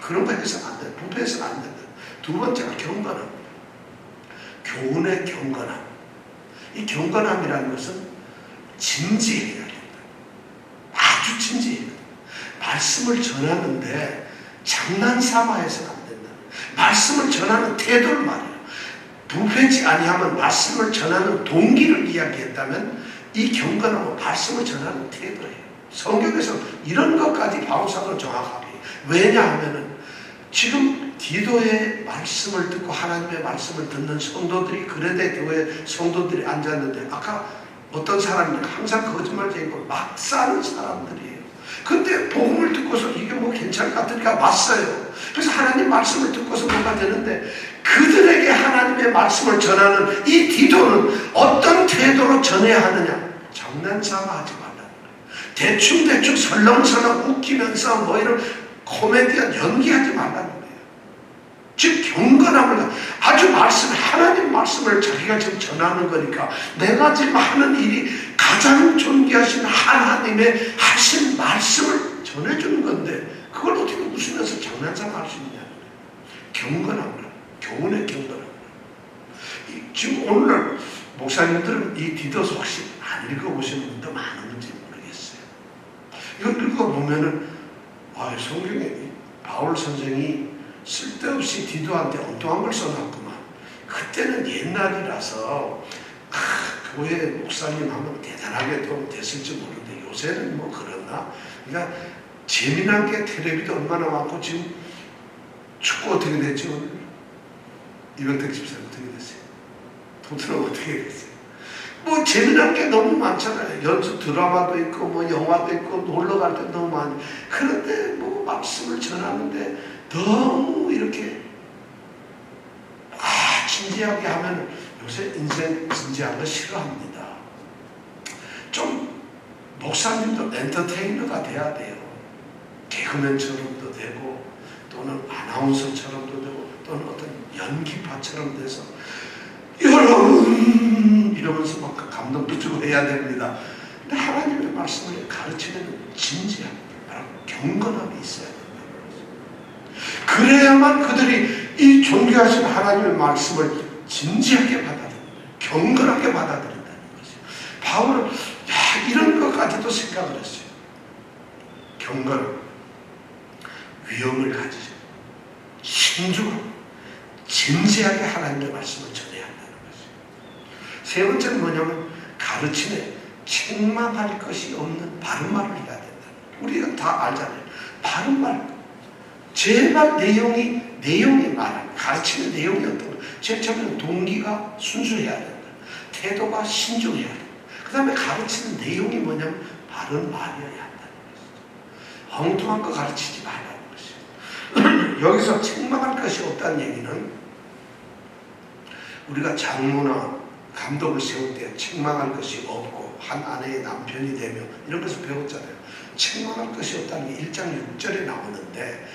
그런 거 해서는 안 돼요. 분배해서는 안 된다. 두 번째가 경건함. 교훈의 경건함. 이 경건함이라는 것은 진지해야 된다. 아주 진지해야 된다. 말씀을 전하는데 장난삼아 해서는 안 된다. 말씀을 전하는 태도를 말해요. 부패치 아니하면 말씀을 전하는 동기를 이야기했다면 이 경건함은 말씀을 전하는 태도예요. 성경에서 이런 것까지 바울사도는 정확하게 해요. 왜냐하면 지금 디도의 말씀을 듣고 하나님의 말씀을 듣는 성도들이 그레데 교회 성도들이 앉았는데 아까 어떤 사람이 항상 거짓말쟁이고 막 사는 사람들이에요. 근데 복음을 듣고서 이게 뭐 괜찮을 것 같으니까 왔어요. 그래서 하나님 말씀을 듣고서 뭐가 되는데 그들에게 하나님의 말씀을 전하는 이 디도는 어떤 태도로 전해야 하느냐? 장난삼아 하지 말라는 거예요. 대충 설렁설렁 웃기면서 뭐 이런 코미디언 연기하지 말라는 거예요. 즉 경건함을 아주 하나님 말씀을 자기가 지금 전하는 거니까 내가 지금 하는 일이 가장 존귀하신 하나님의 하신 말씀을 전해주는 건데 그걸 어떻게 웃으면서 장난삼아 할 수 있냐는 거예요. 경건함을, 교훈의 경건함을. 지금 오늘날 목사님들은 이 디도서 혹시 안 읽어보시는 분도 많은지 모르겠어요. 이걸 읽어보면은 성경에 바울 선생이 쓸데없이 디도한테 엉뚱한 걸 써놨구만. 그때는 옛날이라서 교회 목사님 하면 대단하게 도 됐을지 모르는데 요새는 뭐 그렇나? 그러니까 재미난 게 텔레비도 얼마나 많고 지금 축구 어떻게 됐지 오늘? 이병택 집사님 어떻게 됐어요? 토트넘 어떻게 됐어요? 뭐 재미난 게 너무 많잖아요. 연수 드라마도 있고 뭐 영화도 있고 놀러 갈 때 너무 많이. 그런데 뭐 말씀을 전하는데 너무 이렇게 진지하게 하면 요새 인생 진지한 거 싫어합니다. 좀 목사님도 엔터테이너가 돼야 돼요. 개그맨처럼도 되고 또는 아나운서처럼도 되고 또는 어떤 연기파처럼 돼서 여러분 이러면서 막 감동도 주고 해야 됩니다. 근데 하나님의 말씀을 가르치는 진지함, 경건함이 있어야 된다. 그래야만 그들이 이 존귀하신 하나님의 말씀을 진지하게 받아들인다. 경건하게 받아들인다는 거죠. 바울은 이런 것까지도 생각을 했어요. 경건, 위험을 가지죠. 신중하고 진지하게 하나님의 말씀을 전해야 한다는 거죠. 세 번째는 뭐냐면 가르침에 책망할 것이 없는 바른 말을 해야 된다. 우리가 다 알잖아요. 바른 말. 제발 내용이 말하는 가르치는 내용이 어떤 거. 제일 처음에는 동기가 순수해야 된다. 태도가 신중해야 된다. 그 다음에 가르치는 내용이 뭐냐면 바른 말이어야 한다는 것이죠. 엉뚱한 거 가르치지 말라는 것이죠. 여기서 책망할 것이 없다는 얘기는 우리가 장로나 감독을 세울 때 책망할 것이 없고 한 아내의 남편이 되며 이런 것을 배웠잖아요. 책망할 것이 없다는 게 1장 6절에 나오는데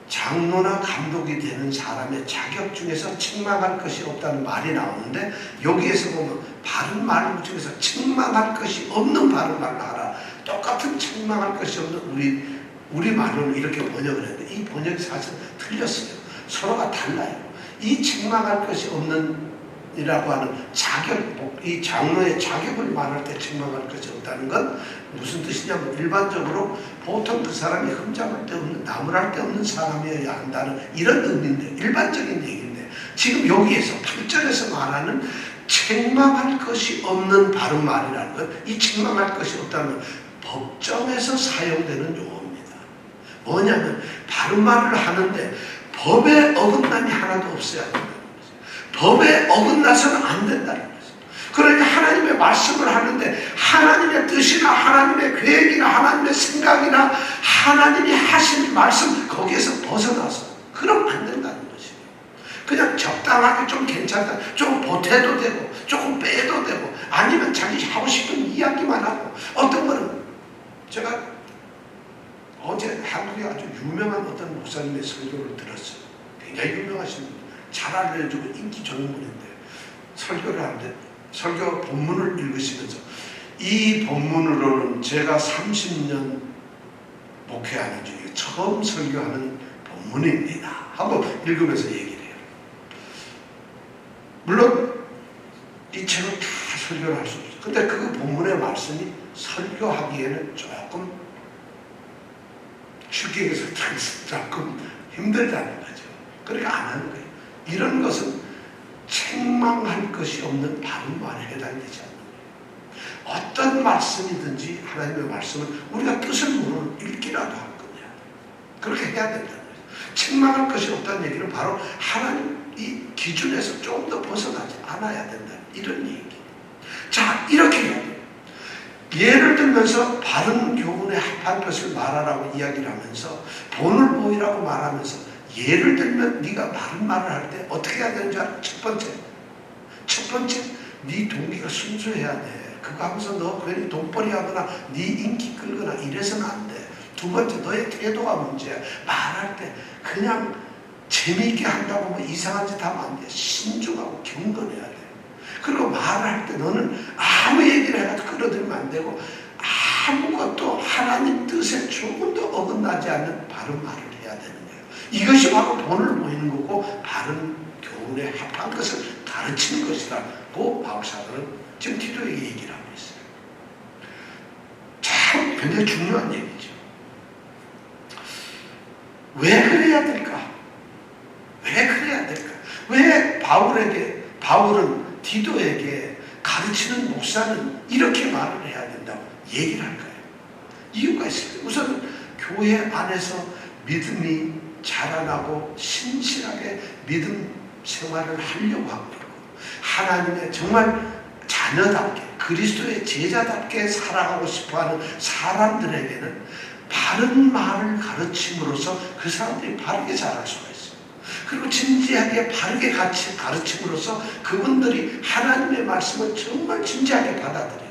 장로나 감독이 되는 사람의 자격 중에서 책망할 것이 없다는 말이 나오는데 여기에서 보면 바른 말 중에서 책망할 것이 없는 바른 말을 하라. 똑같은 책망할 것이 없는 우리 말로는 이렇게 번역을 했는데 이 번역이 사실 틀렸어요. 서로가 달라요. 이 책망할 것이 없는 이라고 하는 자격, 이 장로의 자격을 말할 때 책망할 것이 없다는 건 무슨 뜻이냐면 일반적으로 보통 그 사람이 흠잡을 데 없는 나무랄 데 없는 사람이어야 한다는 이런 의미인데 일반적인 얘기인데 지금 여기에서 8절에서 말하는 책망할 것이 없는 바른 말이라는 것, 이 책망할 것이 없다는 건 법정에서 사용되는 용어입니다. 뭐냐면 바른 말을 하는데 법에 어긋남이 하나도 없어야 된다는 거죠. 법에 어긋나서는 안 된다는 거죠. 그러니까 하나님의 말씀을 하는데 하나님의 뜻이나 하나님의 계획이나 하나님의 생각이나 하나님이 하신 말씀 거기에서 벗어나서 그럼 안 된다는 거죠. 그냥 적당하게 좀 괜찮다, 좀 보태도 되고 조금 빼도 되고 아니면 자기 하고 싶은 이야기만 하고, 어떤 거는 제가 어제 한국에 아주 유명한 어떤 목사님의 설교를 들었어요. 굉장히 유명하신 분, 잘 알려주고 인기 좋은 분인데 설교를 하는데 설교 본문을 읽으시면서 이 본문으로는 제가 30년 목회하는 중에 처음 설교하는 본문입니다 하고 읽으면서 얘기를 해요. 물론 이 책은 다 설교를 할 수 없어요. 근데 그 본문의 말씀이 설교하기에는 조금 쉽게 얘기해서 조금 힘들다는 거죠. 그러니까 안 하는 거예요. 이런 것은 책망할 것이 없는 바른 말에 해당되지 않는 거예요. 어떤 말씀이든지 하나님의 말씀은 우리가 뜻을 모르는 읽기라도 할 거냐. 그렇게 해야 된다는 거예요. 책망할 것이 없다는 얘기는 바로 하나님 이 기준에서 좀 더 벗어나지 않아야 된다, 이런 얘기. 자, 이렇게 해야 돼요. 예를 들면서 바른 교훈에 합한 것을 말하라고 이야기를 하면서 본을 보이라고 말하면서 예를 들면 네가 바른 말을 할 때 어떻게 해야 되는 줄 알아? 첫 번째 네 동기가 순수해야 돼. 그거 하면서 너 괜히 돈벌이 하거나 네 인기 끌거나 이래서는 안 돼. 두 번째, 너의 태도가 문제야. 말할 때 그냥 재미있게 한다고 뭐 이상한 짓 하면 안 돼. 신중하고 경건해야 돼. 그리고 말을 할 때 너는 아무 얘기를 해가지고 끌어들이면 안 되고 아무것도 하나님 뜻에 조금 더 어긋나지 않는 바른 말을 해야 되는 거예요. 이것이 바로 본을 보이는 거고 바른 교훈에 합한 것을 가르치는 것이라고 바울사도는 지금 디도에게 얘기를 하고 있어요. 참 굉장히 중요한 얘기죠. 왜 그래야 될까? 왜 그래야 될까? 왜 바울은 디도에게 가르치는 목사는 이렇게 말을 해야 된다고 얘기를 할까요? 이유가 있습니다. 우선 교회 안에서 믿음이 자라나고 신실하게 믿음 생활을 하려고 하고 있고 하나님의 정말 자녀답게 그리스도의 제자답게 살아가고 싶어하는 사람들에게는 바른 말을 가르침으로써 그 사람들이 바르게 자랄 수가 있어요. 그리고 진지하게 바르게 가르침으로써 그분들이 하나님의 말씀을 정말 진지하게 받아들여요.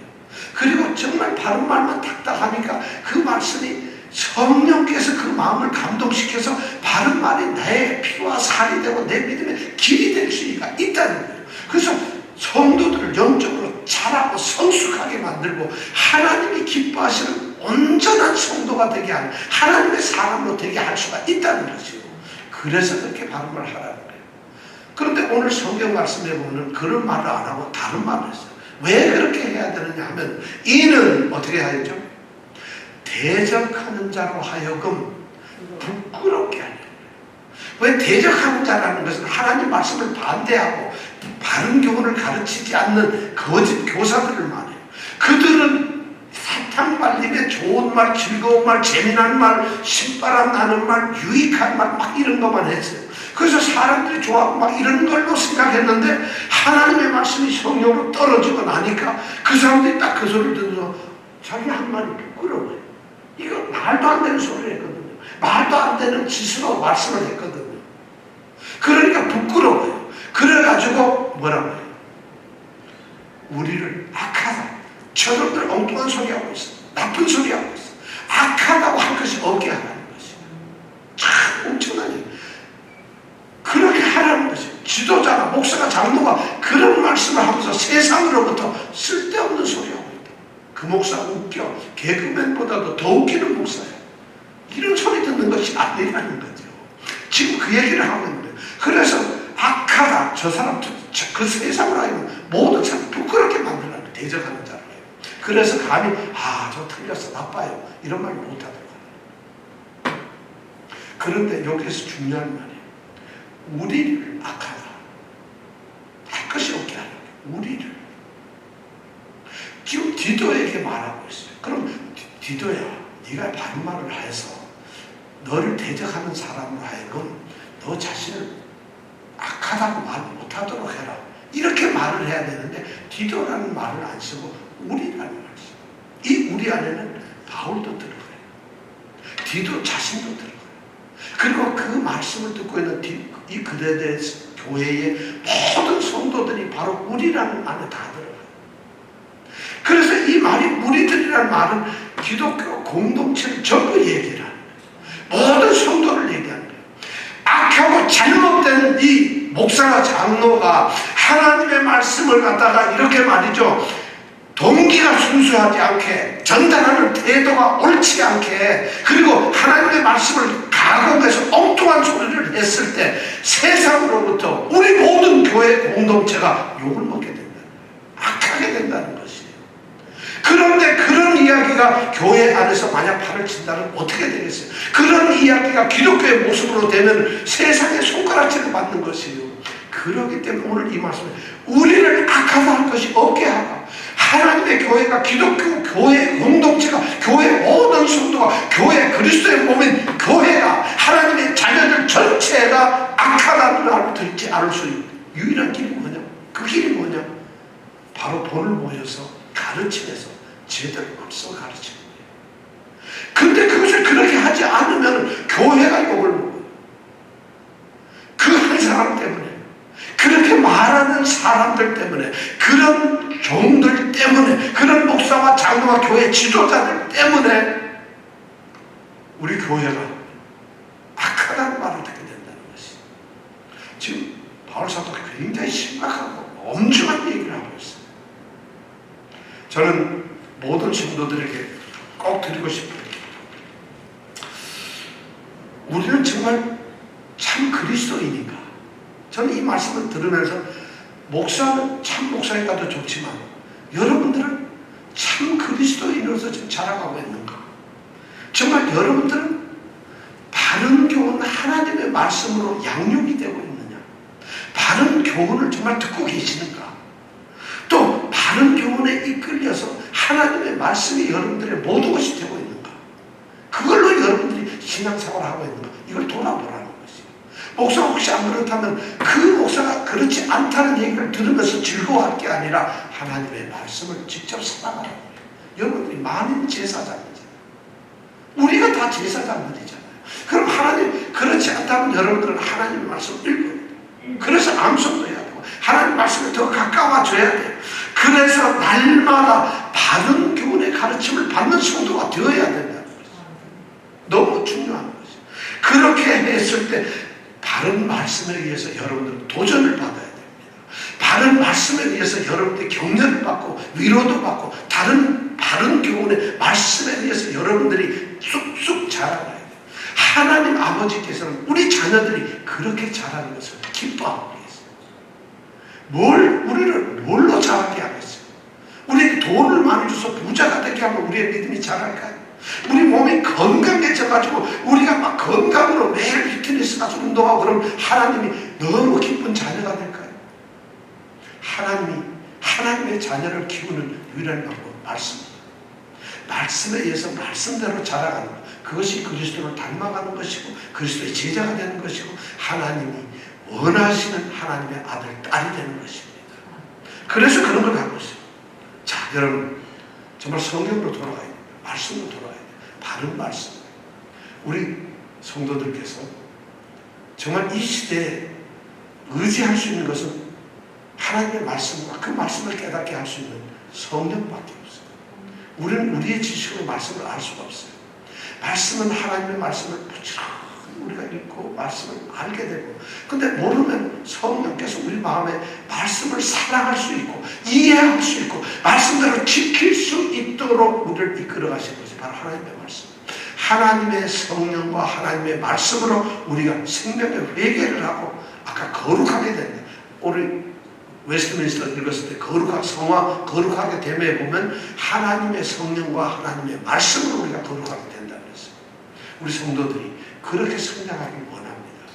그리고 정말 바른 말만 딱딱하니까 그 말씀이 성령께서 그 마음을 감동시켜서 바른 말이 나의 피와 살이 되고 내 믿음의 길이 될 수가 있다는 거예요. 그래서 성도들을 영적으로 자라고 성숙하게 만들고 하나님이 기뻐하시는 온전한 성도가 되게 하는 하나님의 사람으로 되게 할 수가 있다는 것이고, 그래서 그렇게 바른 말을 하라는 거예요. 그런데 오늘 성경 말씀에 보면 그런 말을 안 하고 다른 말을 했어요. 왜 그렇게 해야 되느냐 하면 이는 어떻게 하죠? 대적하는 자로 하여금 부끄럽게 하려고. 왜 대적하는 자라는 것은 하나님 말씀을 반대하고 바른 교훈을 가르치지 않는 거짓 교사들을 말해요. 그들은 사탕 입에 좋은 말, 즐거운 말, 재미난 말, 신바람 나는 말, 유익한 말 막 이런 것만 했어요. 그래서 사람들이 좋아하고 막 이런 걸로 생각했는데 하나님의 말씀이 성령으로 떨어지고 나니까 그 사람들이 딱 그 소리를 들어서 자기 한 말이 부끄러워요. 이거 말도 안 되는 소리를 했거든요. 말도 안 되는 짓으로 말씀을 했거든요. 그러니까 부끄러워요. 그래가지고 뭐라고 해요? 우리를 악하다. 저놈들 엉뚱한 소리 하고 있어. 나쁜 소리 하고 있어. 악하다고 할 것이 없게 하라는 것이에요. 참 엄청난 얘기. 그렇게 하라는 것이에요. 지도자나 목사가 장로가 그런 말씀을 하면서 세상으로부터 쓸데없는 소리 하고 있다. 그 목사 웃겨. 개그맨보다도 더 웃기는 목사야. 이런 소리 듣는 것이 아니라는 거죠. 지금 그 얘기를 하고 있는 거예요. 그래서 악하다. 저 사람, 그 세상으로 하여금 모든 사람 부끄럽게 만들라는 거예요. 대적하는 자를. 그래서 감히 저 틀렸어, 나빠요, 이런 말 못하더라고요. 그런데 여기서 중요한 말이에요. 우리를 악하다. 것이 없게 하는 거예요. 우리를. 지금 디도에게 말하고 있어요. 그럼 디도야, 네가 바른 말을 해서 너를 대적하는 사람으로 하여금 너 자신을 악하다고 말 못하도록 해라. 이렇게 말을 해야 되는데 디도라는 말을 안 쓰고 우리라는 말을 써요. 이 우리 안에는 바울도 들어가요. 디도 자신도 들어가요. 그리고 그 말씀을 듣고 있는 이 그레데 교회의 모든 성도들이 바로 우리라는 안에 다 들어가요. 그래서 이 말이 우리들이라는 말은 기독교 공동체를 전부 얘기를 하는 거예요. 모든 성도를 얘기하는 거예요. 악하고 잘못된 이 목사와 장로가 하나님의 말씀을 갖다가 이렇게 말이죠. 동기가 순수하지 않게, 전달하는 태도가 옳지 않게, 그리고 하나님의 말씀을 가공해서 엉뚱한 소리를 했을 때 세상으로부터 우리 모든 교회 공동체가 욕을 먹게 된다는 거예요. 악하게 된다는 것이에요. 그런데 그런 이야기가 교회 안에서 만약 팔을 친다면 어떻게 되겠어요? 그런 이야기가 기독교의 모습으로 되면 세상의 손가락질을 받는 것이에요. 그렇기 때문에 오늘 이 말씀은 우리를 악하다 할 것이 없게 하라. 하나님의 교회가 기독교 교회 공동체가 교회 모든 성도가 교회 그리스도의 몸인 교회가 하나님의 자녀들 전체가 악하다는 말을 듣지 않을 수 있는 유일한 길이 뭐냐? 그 길이 뭐냐? 바로 돈을 모여서 가르치면서 제대로 앞서 가르치는 거예요. 근데 그것을 그렇게 하지 않으면 교회가 욕을 먹어요. 그 한 사람 때문에, 그렇게 말하는 사람들 때문에, 그런 종들 때문에, 그런 목사와 장로와 교회 지도자들 때문에 우리 교회가 악하다는 말을 듣게 된다는 것이. 지금 바울 사도가 굉장히 심각하고 엄중한 얘기를 하고 있어요. 저는 모든 성도들에게 꼭 드리고 싶어요. 우리는 정말 참 그리스도인인가? 저는 이 말씀을 들으면서 목사는 참 목사니까도 좋지만 여러분들은 참 그리스도인으로서 지금 자라가고 있는가? 정말 여러분들은 바른 교훈 하나님의 말씀으로 양육이 되고 있느냐? 바른 교훈을 정말 듣고 계시는가? 또 바른 교훈에 이끌려서 하나님의 말씀이 여러분들의 모든 것이 되고 있는가? 그걸로 여러분들이 신앙생활을 하고 있는가? 이걸 돌아보라는 것이에요. 목사가 혹시 안 그렇다면 그 목사가 그렇지 않다는 얘기를 들으면서 즐거워할 게 아니라 하나님의 말씀을 직접 사랑하라는 거예요. 여러분들이 만인 제사장이잖아요. 우리가 다 제사장들이잖아요. 그럼 하나님 그렇지 않다면 여러분들은 하나님의 말씀을 읽어요. 그래서 암송도 해야 되고 하나님 말씀에 더 가까워져야 돼요. 그래서 날마다 바른 교훈의 가르침을 받는 성도가 되어야 된다는 거죠. 너무 중요한 거죠. 그렇게 했을 때 바른 말씀에 의해서 여러분들은 도전을 받아야 됩니다. 바른 말씀에 의해서 여러분들이 격려를 받고 위로도 받고 바른 교훈의 말씀에 의해서 여러분들이 쑥쑥 자라나야 돼요. 하나님 아버지께서는 우리 자녀들이 그렇게 자라는 것을 기뻐하고 계세요. 우리를 뭘로 자라게 하겠어요? 우리에게 돈을 많이 줘서 부자가 되게 하면 우리의 믿음이 자랄까요? 우리 몸이 건강해져가지고 우리가 막 건강으로 매일 피트니스 가서 운동하고 그러면 하나님이 너무 기쁜 자녀가 될까요? 하나님의 자녀를 키우는 유일한 방법은 말씀입니다. 말씀에 의해서 말씀대로 자라가는 것, 그것이 그리스도를 닮아가는 것이고 그리스도의 제자가 되는 것이고 하나님이 원하시는 하나님의 아들, 딸이 되는 것입니다. 그래서 그런 걸 갖고 있어요. 자, 여러분 정말 성경으로 돌아가야 돼요. 말씀으로 돌아가야 돼요. 바른 말씀. 우리 성도들께서 정말 이 시대에 의지할 수 있는 것은 하나님의 말씀과 그 말씀을 깨닫게 할 수 있는 성령밖에 없어요. 우리는 우리의 지식으로 말씀을 알 수가 없어요. 말씀은 하나님의 말씀을 부지런히 우리가 읽고 말씀을 알게 되고, 근데 모르면 성령께서 우리 마음에 말씀을 사랑할 수 있고 이해할 수 있고 말씀대로 지킬 수 있도록 우리를 이끌어 가시는 것이 바로 하나님의 말씀. 하나님의 성령과 하나님의 말씀으로 우리가 생명의 회개를 하고 아까 거룩하게 된다. 우리 웨스트민스터 읽었을 때 성화 거룩하게 됨에 보면 하나님의 성령과 하나님의 말씀으로 우리가 거룩하게 된다는 것입니다. 우리 성도들이 그렇게 성장하길 원합니다.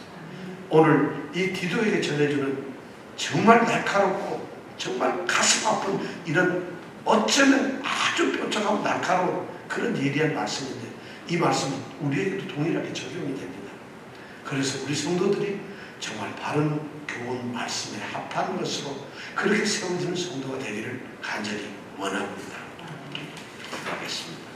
오늘 이 디도에게 전해주는 정말 날카롭고 정말 가슴 아픈 이런 어쩌면 아주 뾰족하고 날카로운 그런 예리한 말씀인데 이 말씀은 우리에게도 동일하게 적용이 됩니다. 그래서 우리 성도들이 정말 바른 교훈 말씀에 합한 것으로 그렇게 세워지는 성도가 되기를 간절히 원합니다. 기도하겠습니다.